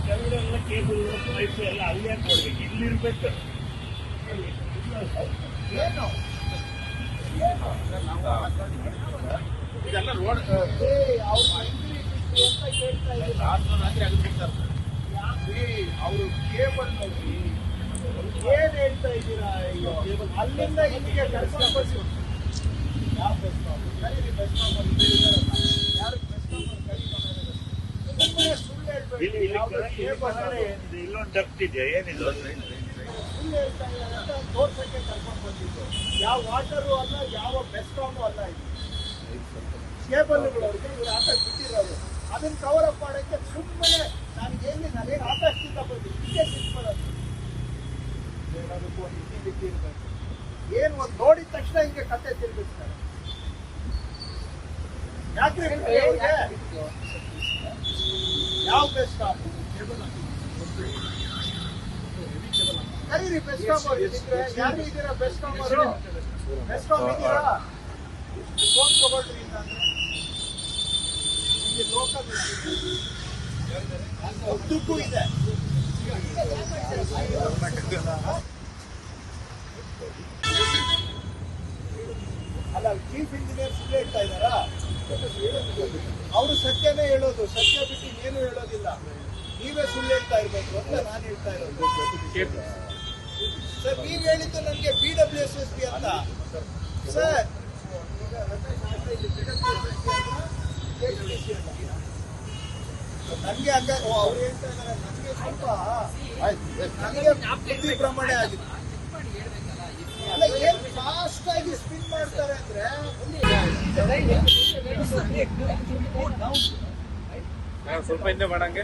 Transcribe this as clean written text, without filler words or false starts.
ಕೆಲವರೆಲ್ಲ cable pipe ಎಲ್ಲ ಅಲ್ಲಿ ಯಾಕೆ ಕೊಡ್ಬೇಕು, ಇಲ್ಲಿರ್ಬೇಕು. ಇದೆಲ್ಲ ರೋಡ್ ಅವರು ಕೇಬಲ್ ನೋಡಿ ಏನ್ ಹೇಳ್ತಾ ಇದ್ದೀರಾ? ಅಲ್ಲಿಂದ ಇಲ್ಲಿಗೆ ಕರ್ಕೊಂಡು ಬರ್ಸಿ. ಯಾವ ಬೆಸ್ಟ್ ಕರೀರಿ, ಬೆಸ್ಟ್ ಯಾರು ಬೆಸ್ಟ್ ಸುಳ್ಳು ಹೇಳ್ಬೇಡಿ. ಇಲ್ಲೊಂದು ಡಕ್ಟ್ ಇದೆ, ಏನಿದೆ ಸುಳ್ಳು ಹೇಳ್ತಾ ಇದ್ದಾರೆ ಅಂತ ತೋರ್ಸಕ್ಕೆ ಕರ್ಕೊಂಡು ಬಂದಿದ್ದು. ಯಾವ ವಾಟರು ಅಲ್ಲ, ಯಾವ ಬೆಸ್ಕಾಮು ಅಲ್ಲ. ಇದು ಕೇಬಲ್ಗಳವ್ರಿಗೆ ಇವ್ರು ಆಕಾಶ ಬಿಟ್ಟಿರೋದು, ಅದನ್ನ ಕವರ್ ಅಪ್ ಮಾಡೋಕ್ಕೆ ಸುಮ್ಮನೆ ನಾನೇನು ಆಕಾಶದಿಂದ ಬಂದಿದ್ದು ಹೀಗೆ ಸಿಕ್ಕೊಳ್ಳೋದು. ಒಂದು ಇರ್ಬೇಕು, ಏನು ಒಂದು ನೋಡಿದ ತಕ್ಷಣ ಹಿಂಗೆ ಕತೆ ತಿರ್ಗಿಸ್ತಾರೆ. ಯಾಕ್ರಿ ಯಾವ ಬೆಸ್ಕಾಮ್ ಕರೀರಿ, ಬೆಸ್ಕಾಮ್ ಯಾರು ಇದ್ದೀರಾ? ಬೆಸ್ಕಾಮ್ ಅವರು ಬೆಸ್ಕಾಮ್ ಇದ್ದೀರಾ? ಫೋನ್ ತಗೊಳ್ರಿ ಅಂತಂದ್ರೆ ಇಲ್ಲಿ ಲೋಕಲ್ ದುಡ್ಡು ಇದೆ. ಅಲ್ಲ, ಚೀಫ್ ಇಂಜಿನಿಯರ್ ಸುಳ್ಳು ಹೇಳ್ತಾ ಇದ್ದಾರಾ? ಅವರು ಸತ್ಯನೇ ಹೇಳೋದು, ಸತ್ಯ ಬಿಟ್ಟು ಇನ್ನೇನು ಹೇಳೋದಿಲ್ಲ. ನೀವೇ ಸುಳ್ಳು ಹೇಳ್ತಾ ಇರ್ಬೇಕು ಅಂತ ನಾನು ಹೇಳ್ತಾ ಇರೋದು. ಸರ್, ನೀವ್ ಹೇಳಿದ್ದು ನನಗೆ BWSSB ಅಂತ. ಸರ್, ನನಗೆ ಹಂಗ ಅವ್ರು ಹೇಳ್ತಾ ಇದ್ದಾರೆ, ನನಗೆ ಸ್ವಲ್ಪ ನನಗೆ ಬುದ್ಧಿ ಭ್ರಮಣೆ ಆಗಿದೆ. ಅಲ್ಲ, ಏನ್ ಫಾಸ್ಟ್ ಆಗಿ ಸ್ಪಿನ್ ಮಾಡ್ತಾರೆ ಅಂದ್ರೆ ಸ್ವಲ್ಪ ಹಿಂದೆ ಮಾಡಂಗೆ.